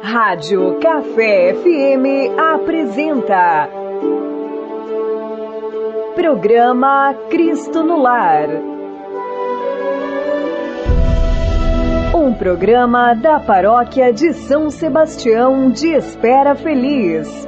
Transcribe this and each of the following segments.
Rádio Café FM apresenta Programa Cristo no Lar. Um programa da Paróquia de São Sebastião de Espera Feliz.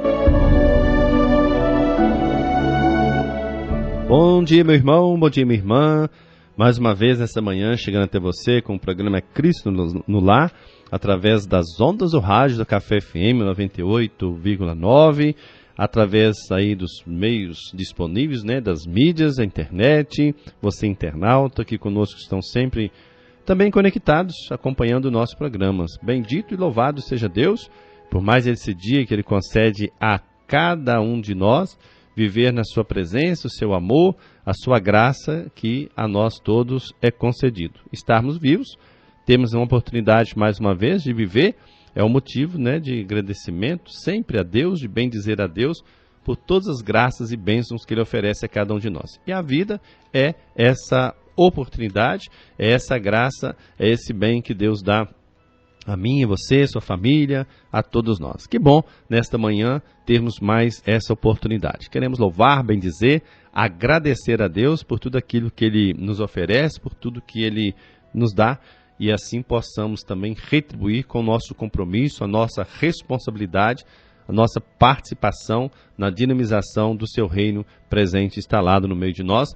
Bom dia, meu irmão, bom dia, minha irmã. Mais uma vez nessa manhã, chegando até você com o programa Cristo no Lar, através das ondas do rádio da Café FM 98,9, através aí dos meios disponíveis, das mídias, a internet, você internauta aqui conosco estão sempre também conectados, acompanhando o nosso programa. Bendito e louvado seja Deus, por mais esse dia que Ele concede a cada um de nós, viver na sua presença, o seu amor, a sua graça, que a nós todos é concedido. Estarmos vivos, temos uma oportunidade mais uma vez de viver, é um motivo de agradecimento sempre a Deus, de bem dizer a Deus, por todas as graças e bênçãos que Ele oferece a cada um de nós. E a vida é essa oportunidade, é essa graça, é esse bem que Deus dá a mim, a você, sua família, a todos nós. Que bom, nesta manhã, termos mais essa oportunidade. Queremos louvar, bendizer, agradecer a Deus por tudo aquilo que Ele nos oferece, por tudo que Ele nos dá, e assim possamos também retribuir com o nosso compromisso, a nossa responsabilidade, a nossa participação na dinamização do Seu reino presente, instalado no meio de nós,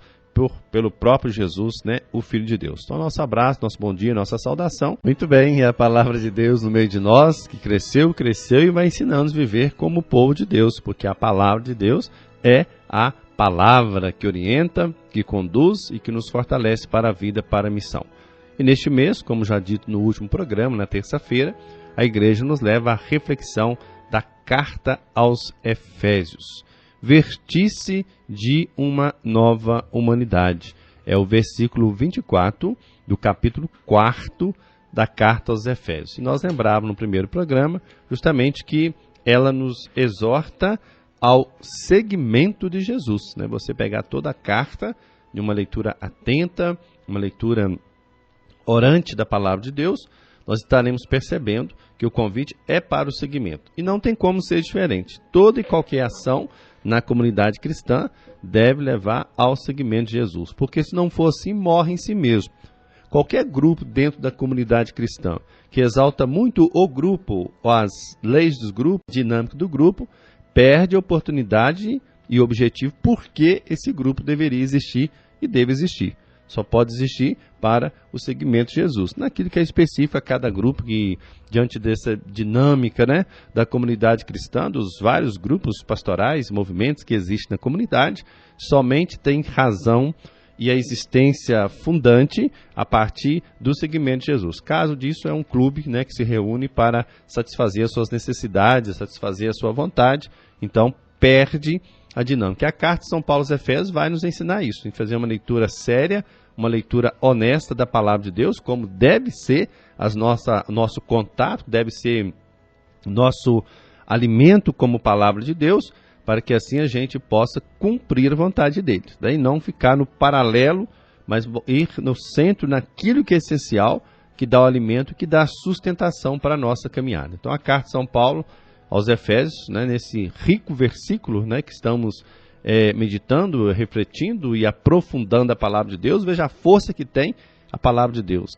pelo próprio Jesus, o Filho de Deus. Então, nosso abraço, nosso bom dia, nossa saudação. Muito bem, é a palavra de Deus no meio de nós, que cresceu e vai ensinando-nos a viver como povo de Deus, porque a palavra de Deus é a palavra que orienta, que conduz e que nos fortalece para a vida, para a missão. E neste mês, como já dito no último programa, na terça-feira, a igreja nos leva à reflexão da Carta aos Efésios. Vertice de uma nova humanidade. É o versículo 24 do capítulo 4 da Carta aos Efésios. E nós lembrávamos no primeiro programa justamente que ela nos exorta ao seguimento de Jesus. Você pegar toda a carta de uma leitura atenta, uma leitura orante da palavra de Deus, nós estaremos percebendo que o convite é para o seguimento. E não tem como ser diferente. Toda e qualquer ação na comunidade cristã deve levar ao seguimento de Jesus, porque se não for assim, morre em si mesmo. Qualquer grupo dentro da comunidade cristã que exalta muito o grupo, ou as leis do grupo, dinâmica do grupo, perde a oportunidade e objetivo porque esse grupo deveria existir e deve existir. Só pode existir para o seguimento de Jesus. Naquilo que é específico a cada grupo, que diante dessa dinâmica da comunidade cristã, dos vários grupos pastorais, movimentos que existem na comunidade, somente tem razão e a existência fundante a partir do seguimento de Jesus. Caso disso, é um clube que se reúne para satisfazer as suas necessidades, satisfazer a sua vontade, então perde a dinâmica. A carta de São Paulo aos Efésios vai nos ensinar isso, em fazer uma leitura séria, uma leitura honesta da palavra de Deus, como deve ser nosso contato, deve ser nosso alimento como palavra de Deus, para que assim a gente possa cumprir a vontade dele. Daí não ficar no paralelo, mas ir no centro, naquilo que é essencial, que dá o alimento, que dá a sustentação para a nossa caminhada. Então a carta de São Paulo aos Efésios, nesse rico versículo que estamos meditando, refletindo e aprofundando a palavra de Deus, veja a força que tem a palavra de Deus,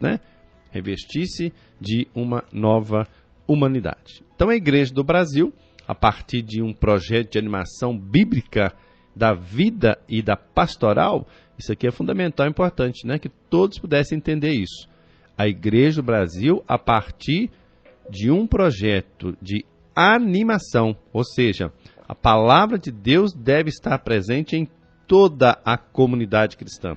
Revestir-se de uma nova humanidade. Então a Igreja do Brasil, a partir de um projeto de animação bíblica da vida e da pastoral, isso aqui é fundamental, importante, que todos pudessem entender isso. A Igreja do Brasil, a partir de um projeto de animação, ou seja, a palavra de Deus deve estar presente em toda a comunidade cristã.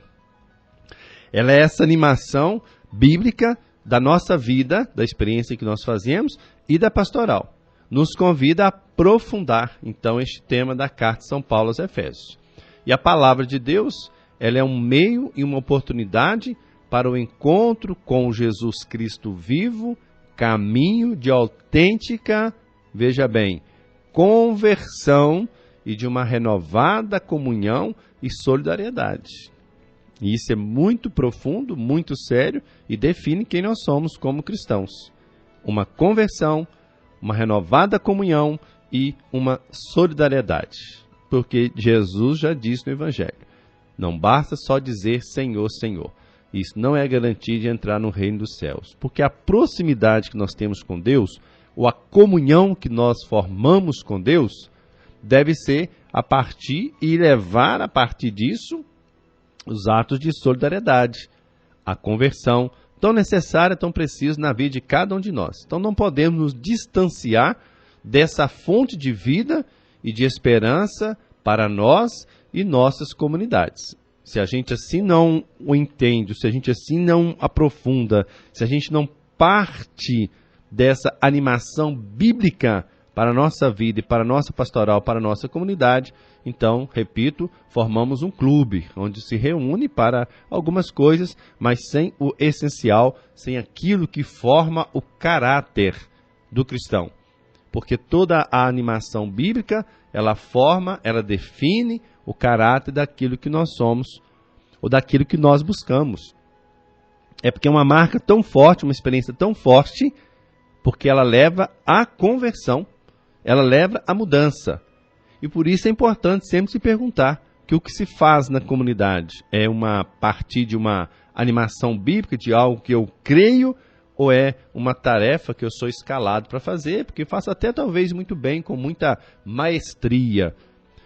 Ela é essa animação bíblica da nossa vida, da experiência que nós fazemos e da pastoral. Nos convida a aprofundar, então, este tema da Carta de São Paulo aos Efésios. E a palavra de Deus, ela é um meio e uma oportunidade para o encontro com Jesus Cristo vivo, caminho de autêntica, veja bem, conversão e de uma renovada comunhão e solidariedade. E isso é muito profundo, muito sério e define quem nós somos como cristãos. Uma conversão, uma renovada comunhão e uma solidariedade. Porque Jesus já disse no Evangelho, não basta só dizer Senhor, Senhor. Isso não é garantia de entrar no reino dos céus. Porque a proximidade que nós temos com Deus, ou a comunhão que nós formamos com Deus, deve ser a partir e levar a partir disso os atos de solidariedade, a conversão, tão necessária, tão precisa na vida de cada um de nós. Então não podemos nos distanciar dessa fonte de vida e de esperança para nós e nossas comunidades. Se a gente assim não o entende, se a gente assim não aprofunda, se a gente não parte dessa animação bíblica para a nossa vida e para a nossa pastoral, para a nossa comunidade, então, repito, formamos um clube onde se reúne para algumas coisas, mas sem o essencial, sem aquilo que forma o caráter do cristão. Porque toda a animação bíblica, ela forma, ela define o caráter daquilo que nós somos ou daquilo que nós buscamos. É porque é uma marca tão forte, uma experiência tão forte, porque ela leva à conversão, ela leva à mudança. E por isso é importante sempre se perguntar que o que se faz na comunidade é uma partir de uma animação bíblica, de algo que eu creio, ou é uma tarefa que eu sou escalado para fazer, porque faço até talvez muito bem, com muita maestria.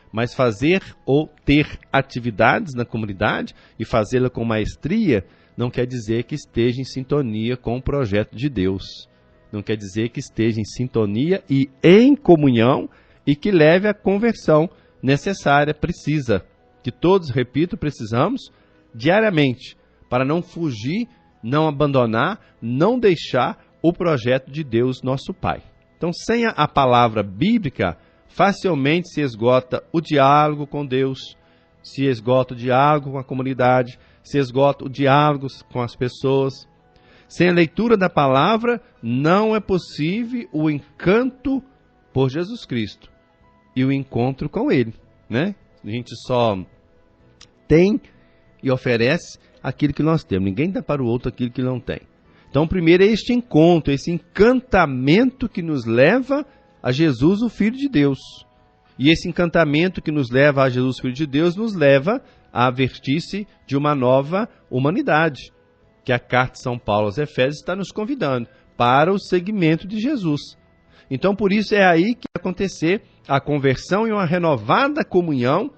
Mas fazer ou ter atividades na comunidade e fazê-la com maestria não quer dizer que esteja em sintonia com o projeto de Deus. Não quer dizer que esteja em sintonia e em comunhão e que leve à conversão necessária, precisa. Que todos, repito, precisamos diariamente para não fugir, não abandonar, não deixar o projeto de Deus, nosso Pai. Então, sem a palavra bíblica, facilmente se esgota o diálogo com Deus, se esgota o diálogo com a comunidade, se esgota o diálogo com as pessoas. Sem a leitura da palavra, não é possível o encanto por Jesus Cristo e o encontro com Ele, né? A gente só tem e oferece aquilo que nós temos. Ninguém dá para o outro aquilo que não tem. Então, primeiro é este encontro, esse encantamento que nos leva a Jesus, o Filho de Deus. E esse encantamento que nos leva a Jesus, Filho de Deus, nos leva a avertir-se de uma nova humanidade, que a carta de São Paulo aos Efésios está nos convidando para o seguimento de Jesus. Então, por isso é aí que vai acontecer a conversão e uma renovada comunhão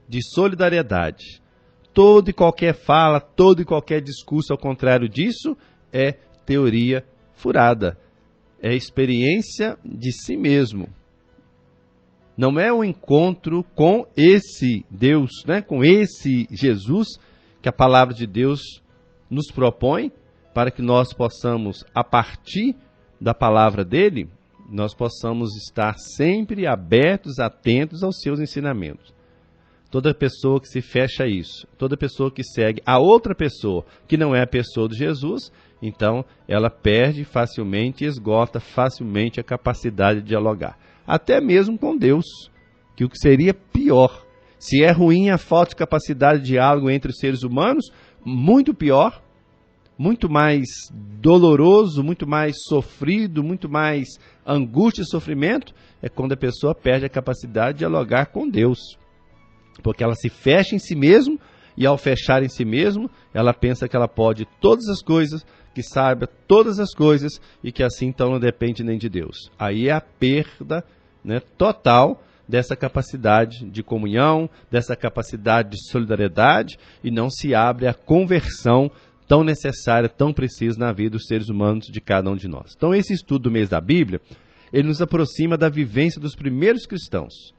de solidariedade. Toda e qualquer fala, todo e qualquer discurso ao contrário disso é teoria furada. É experiência de si mesmo. Não é o encontro com esse Deus, né? Com esse Jesus que a palavra de Deus nos propõe para que nós possamos, a partir da palavra dele, nós possamos estar sempre abertos, atentos aos seus ensinamentos. Toda pessoa que se fecha a isso, toda pessoa que segue a outra pessoa, que não é a pessoa de Jesus, então ela perde facilmente e esgota facilmente a capacidade de dialogar. Até mesmo com Deus, que o que seria pior. Se é ruim a falta de capacidade de diálogo entre os seres humanos, muito pior, muito mais doloroso, muito mais sofrido, muito mais angústia e sofrimento, é quando a pessoa perde a capacidade de dialogar com Deus. Porque ela se fecha em si mesmo, e ao fechar em si mesmo, ela pensa que ela pode todas as coisas, que saiba todas as coisas, e que assim então não depende nem de Deus. Aí é a perda, né, total dessa capacidade de comunhão, dessa capacidade de solidariedade, e não se abre a conversão tão necessária, tão precisa na vida dos seres humanos de cada um de nós. Então esse estudo do mês da Bíblia, ele nos aproxima da vivência dos primeiros cristãos.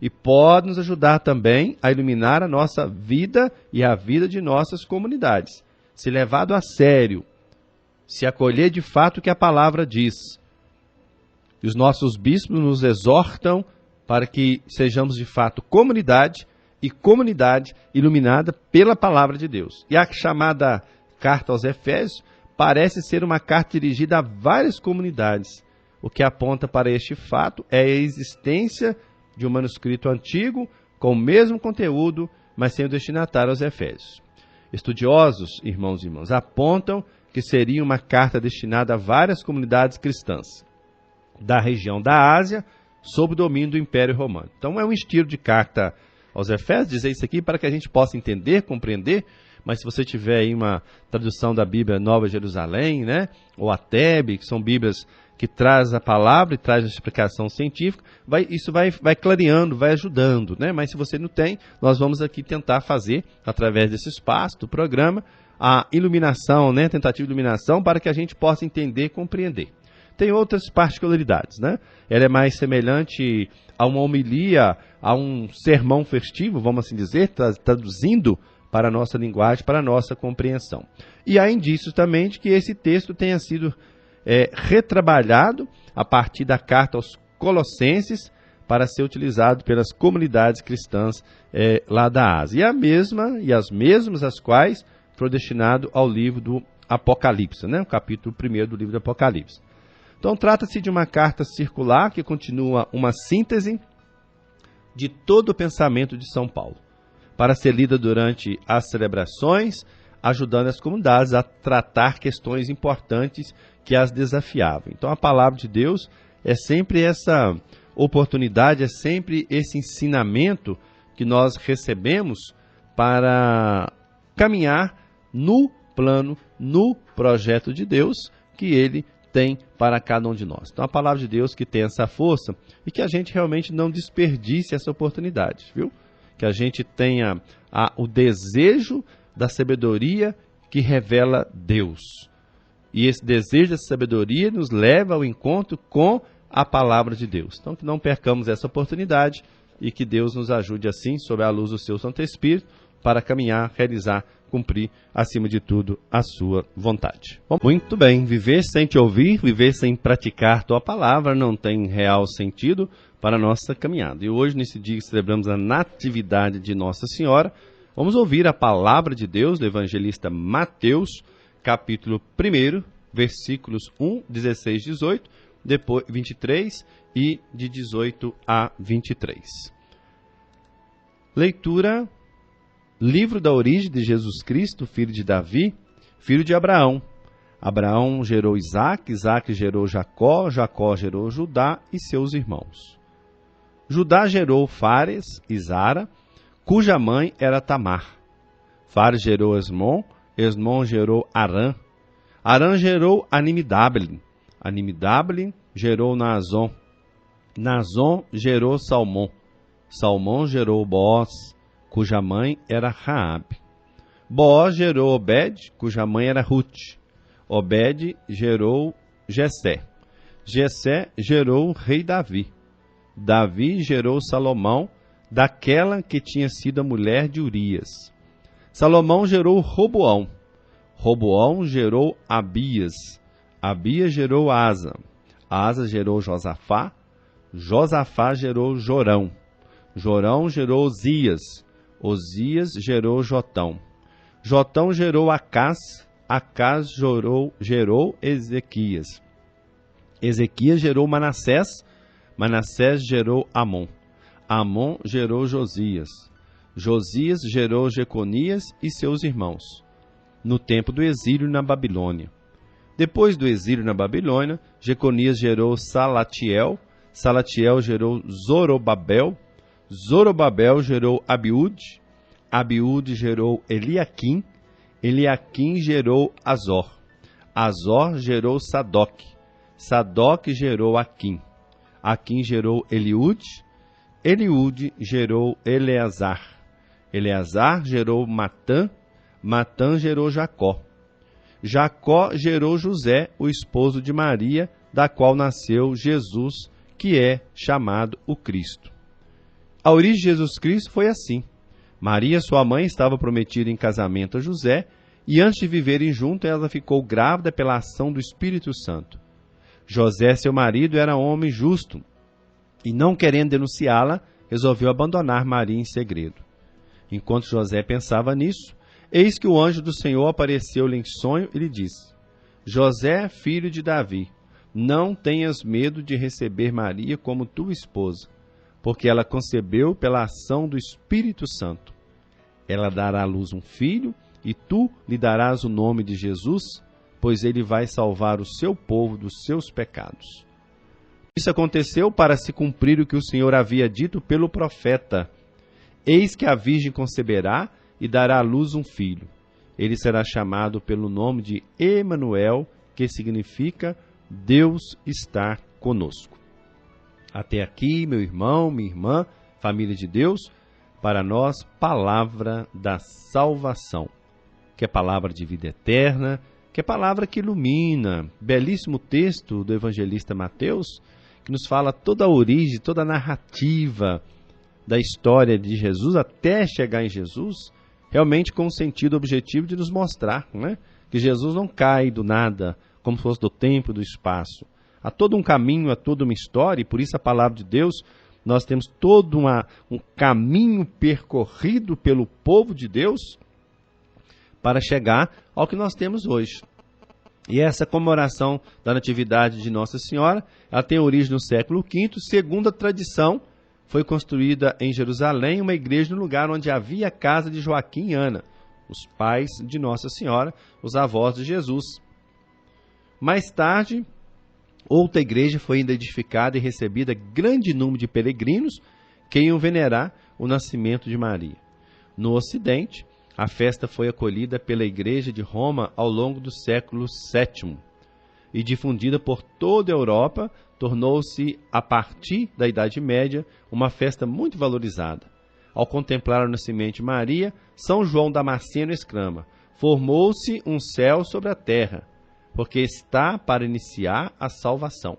E pode nos ajudar também a iluminar a nossa vida e a vida de nossas comunidades. Se levado a sério, se acolher de fato o que a palavra diz. E os nossos bispos nos exortam para que sejamos de fato comunidade, e comunidade iluminada pela palavra de Deus. E a chamada carta aos Efésios parece ser uma carta dirigida a várias comunidades. O que aponta para este fato é a existência de um manuscrito antigo com o mesmo conteúdo, mas sem o destinatário aos Efésios. Estudiosos, irmãos e irmãs, apontam que seria uma carta destinada a várias comunidades cristãs. da região da Ásia sob o domínio do Império Romano. Então é um estilo de carta aos Efésios, dizer isso aqui para que a gente possa entender, compreender, mas se você tiver aí uma tradução da Bíblia Nova Jerusalém, né, ou a Tebe, que são Bíblias que traz a palavra e traz a explicação científica, isso vai clareando, vai ajudando, né? Mas se você não tem, nós vamos aqui tentar fazer, através desse espaço, do programa, a iluminação, né? Tentativa de iluminação, para que a gente possa entender e compreender. Tem outras particularidades, né? Ela é mais semelhante a uma homilia, a um sermão festivo, vamos assim dizer, traduzindo para a nossa linguagem, para a nossa compreensão. E há indícios também de que esse texto tenha sido retrabalhado a partir da carta aos Colossenses para ser utilizado pelas comunidades cristãs lá da Ásia. E as mesmas as quais foi destinado ao livro do Apocalipse, né? O capítulo 1 do livro do Apocalipse. Então trata-se de uma carta circular que continua uma síntese de todo o pensamento de São Paulo, para ser lida durante as celebrações, ajudando as comunidades a tratar questões importantes que as desafiavam. Então a palavra de Deus é sempre essa oportunidade, é sempre esse ensinamento que nós recebemos para caminhar no plano, no projeto de Deus que Ele tem para cada um de nós. Então a palavra de Deus que tem essa força e que a gente realmente não desperdice essa oportunidade, viu? Que a gente tenha o desejo da sabedoria que revela Deus. E esse desejo da sabedoria nos leva ao encontro com a palavra de Deus. Então que não percamos essa oportunidade e que Deus nos ajude assim, sob a luz do seu Santo Espírito, para caminhar, realizar, cumprir, acima de tudo, a sua vontade. Bom, muito bem, viver sem te ouvir, viver sem praticar tua palavra não tem real sentido para a nossa caminhada. E hoje, nesse dia que celebramos a natividade de Nossa Senhora, vamos ouvir a palavra de Deus do evangelista Mateus, capítulo 1, versículos 1, 16, 18, depois 23 e de 18 a 23. Leitura, livro da origem de Jesus Cristo, filho de Davi, filho de Abraão. Abraão gerou Isaque, Isaque gerou Jacó, Jacó gerou Judá e seus irmãos. Judá gerou Fares e Zara, cuja mãe era Tamar. Fares gerou Esmon, Esmon gerou Arã. Arã gerou Animidable. Animidable gerou Naazon. Naazon gerou Salmão. Salmão gerou Boaz, cuja mãe era Raabe. Boaz gerou Obed, cuja mãe era Ruth. Obed gerou Jessé. Jessé gerou o rei Davi. Davi gerou Salomão, daquela que tinha sido a mulher de Urias. Salomão gerou Roboão. Roboão gerou Abias. Abias gerou Asa. Asa gerou Josafá. Josafá gerou Jorão. Jorão gerou Osias. Osias gerou Jotão. Jotão gerou Acás. Acás gerou Ezequias. Ezequias gerou Manassés. Manassés gerou Amon. Amon gerou Josias. Josias gerou Jeconias e seus irmãos, no tempo do exílio na Babilônia. Depois do exílio na Babilônia, Jeconias gerou Salatiel. Salatiel gerou Zorobabel. Zorobabel gerou Abiúde. Abiúde gerou Eliaquim. Eliaquim gerou Azor. Azor gerou Sadoc. Sadoc gerou Aquim. Aquim gerou Eliúde. Eliúde gerou Eleazar. Eleazar gerou Matã. Matã gerou Jacó. Jacó gerou José, o esposo de Maria, da qual nasceu Jesus, que é chamado o Cristo. A origem de Jesus Cristo foi assim. Maria, sua mãe, estava prometida em casamento a José, e antes de viverem juntos, ela ficou grávida pela ação do Espírito Santo. José, seu marido, era homem justo, e não querendo denunciá-la, resolveu abandonar Maria em segredo. Enquanto José pensava nisso, eis que o anjo do Senhor apareceu-lhe em sonho e lhe disse: José, filho de Davi, não tenhas medo de receber Maria como tua esposa, porque ela concebeu pela ação do Espírito Santo. Ela dará à luz um filho, e tu lhe darás o nome de Jesus, pois ele vai salvar o seu povo dos seus pecados. Isso aconteceu para se cumprir o que o Senhor havia dito pelo profeta. Eis que a virgem conceberá e dará à luz um filho. Ele será chamado pelo nome de Emanuel, que significa Deus está conosco. Até aqui, meu irmão, minha irmã, família de Deus, para nós, palavra da salvação, que é palavra de vida eterna, que é palavra que ilumina. Belíssimo texto do evangelista Mateus, que nos fala toda a origem, toda a narrativa da história de Jesus até chegar em Jesus, realmente com o sentido objetivo de nos mostrar, né, que Jesus não cai do nada, como se fosse do tempo e do espaço. Há todo um caminho, há toda uma história, e por isso a palavra de Deus, nós temos todo um caminho percorrido pelo povo de Deus para chegar ao que nós temos hoje. E essa comemoração da Natividade de Nossa Senhora, ela tem origem no século V, segundo a tradição, foi construída em Jerusalém uma igreja no lugar onde havia a casa de Joaquim e Ana, os pais de Nossa Senhora, os avós de Jesus. Mais tarde, outra igreja foi ainda edificada e recebida grande número de peregrinos que iam venerar o nascimento de Maria. No Ocidente, a festa foi acolhida pela Igreja de Roma ao longo do século VII e difundida por toda a Europa, tornou-se, a partir da Idade Média, uma festa muito valorizada. Ao contemplar o nascimento de Maria, São João Damasceno exclama: formou-se um céu sobre a terra, porque está para iniciar a salvação.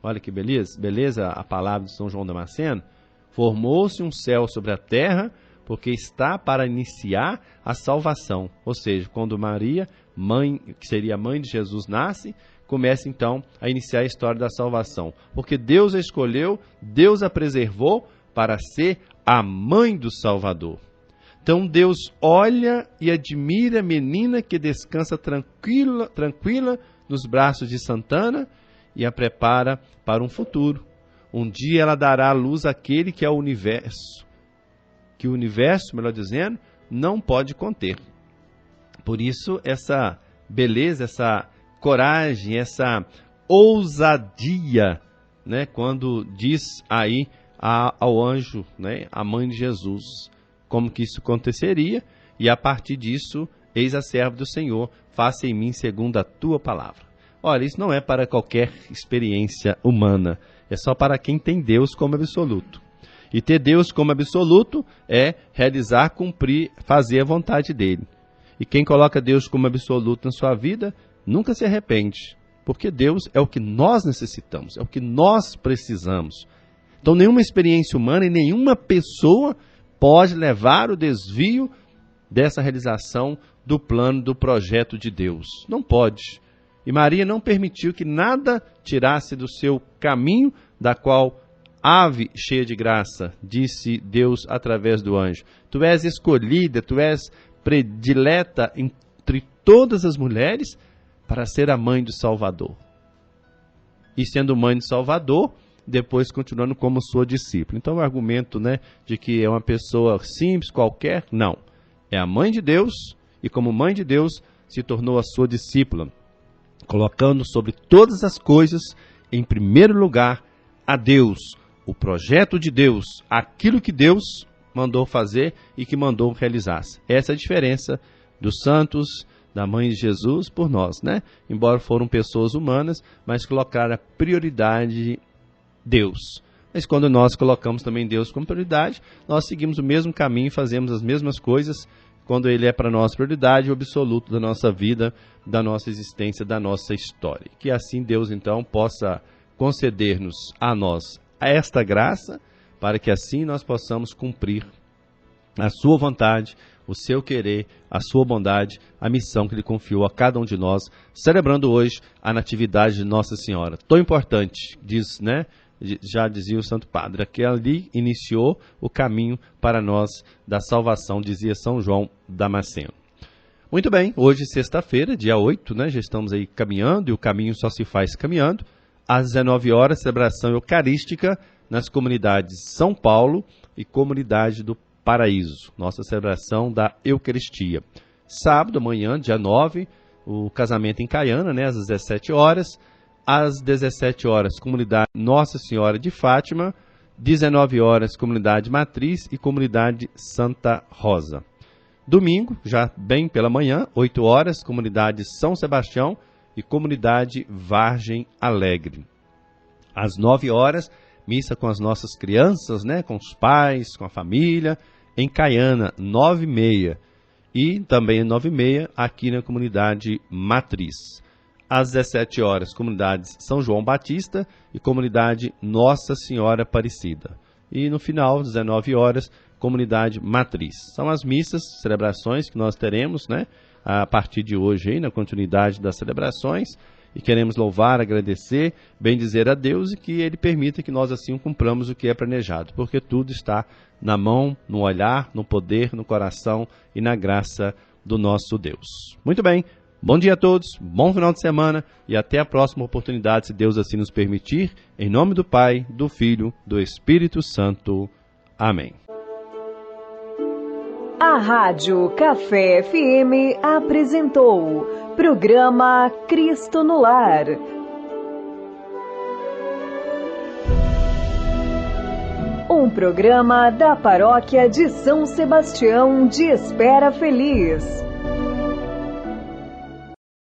Olha que beleza a palavra de São João Damasceno. Formou-se um céu sobre a terra, porque está para iniciar a salvação. Ou seja, quando Maria, mãe, que seria a mãe de Jesus, nasce, começa então a iniciar a história da salvação. Porque Deus a escolheu, Deus a preservou para ser a mãe do Salvador. Então Deus olha e admira a menina que descansa tranquila nos braços de Santana e a prepara para um futuro. Um dia ela dará à luz àquele que é o universo, que o universo, melhor dizendo, não pode conter. Por isso, essa beleza, essa coragem, essa ousadia, né, quando diz aí ao anjo, né, a mãe de Jesus, como que isso aconteceria, e a partir disso, eis a serva do Senhor, faça em mim segundo a tua palavra. Olha, isso não é para qualquer experiência humana, é só para quem tem Deus como absoluto. E ter Deus como absoluto é realizar, cumprir, fazer a vontade dele. E quem coloca Deus como absoluto na sua vida, nunca se arrepende. Porque Deus é o que nós necessitamos, é o que nós precisamos. Então nenhuma experiência humana e nenhuma pessoa pode levar o desvio dessa realização do plano, do projeto de Deus. Não pode. E Maria não permitiu que nada tirasse do seu caminho, da qual ave cheia de graça, disse Deus através do anjo. Tu és escolhida, tu és predileta entre todas as mulheres para ser a mãe do Salvador. E sendo mãe do Salvador, depois continuando como sua discípula. Então o argumento, né, de que é uma pessoa simples, qualquer, não. É a mãe de Deus e como mãe de Deus se tornou a sua discípula, colocando sobre todas as coisas, em primeiro lugar, a Deus, o projeto de Deus, aquilo que Deus mandou fazer e que mandou realizar. Essa é a diferença dos santos, da mãe de Jesus por nós, né? Embora foram pessoas humanas, mas colocaram a prioridade Deus. Mas quando nós colocamos também Deus como prioridade, nós seguimos o mesmo caminho, fazemos as mesmas coisas, quando Ele é para nós prioridade, o absoluto da nossa vida, da nossa existência, da nossa história. Que assim Deus, então, possa conceder-nos a nós esta graça, para que assim nós possamos cumprir a sua vontade, o seu querer, a sua bondade, a missão que Ele confiou a cada um de nós, celebrando hoje a Natividade de Nossa Senhora. Tão importante, diz, né? Já dizia o Santo Padre, que ali iniciou o caminho para nós da salvação, dizia São João Damasceno. Muito bem, hoje sexta-feira, dia 8, né? Já estamos aí caminhando, e o caminho só se faz caminhando. Às 19 horas, celebração eucarística nas comunidades São Paulo e Comunidade do Paraíso, nossa celebração da Eucaristia. Sábado, amanhã, dia 9, o casamento em Caiana, né, às 17 horas, Às 17 horas, comunidade Nossa Senhora de Fátima. 19 horas, comunidade Matriz e comunidade Santa Rosa. Domingo, já bem pela manhã, 8 horas, comunidade São Sebastião e comunidade Vargem Alegre. Às 9 horas, missa com as nossas crianças, né, com os pais, com a família, em Caiana, 9h30. E também 9h30 aqui na comunidade Matriz. Às 17 horas, comunidades São João Batista e comunidade Nossa Senhora Aparecida. E no final, 19 horas, comunidade Matriz. São as missas, celebrações que nós teremos, né, a partir de hoje, aí, na continuidade das celebrações. E queremos louvar, agradecer, bendizer a Deus e que Ele permita que nós assim cumpramos o que é planejado. Porque tudo está na mão, no olhar, no poder, no coração e na graça do nosso Deus. Muito bem. Bom dia a todos, bom final de semana e até a próxima oportunidade, se Deus assim nos permitir. Em nome do Pai, do Filho, do Espírito Santo. Amém. A Rádio Café FM apresentou programa Cristo no Lar. Um programa da Paróquia de São Sebastião de Espera Feliz.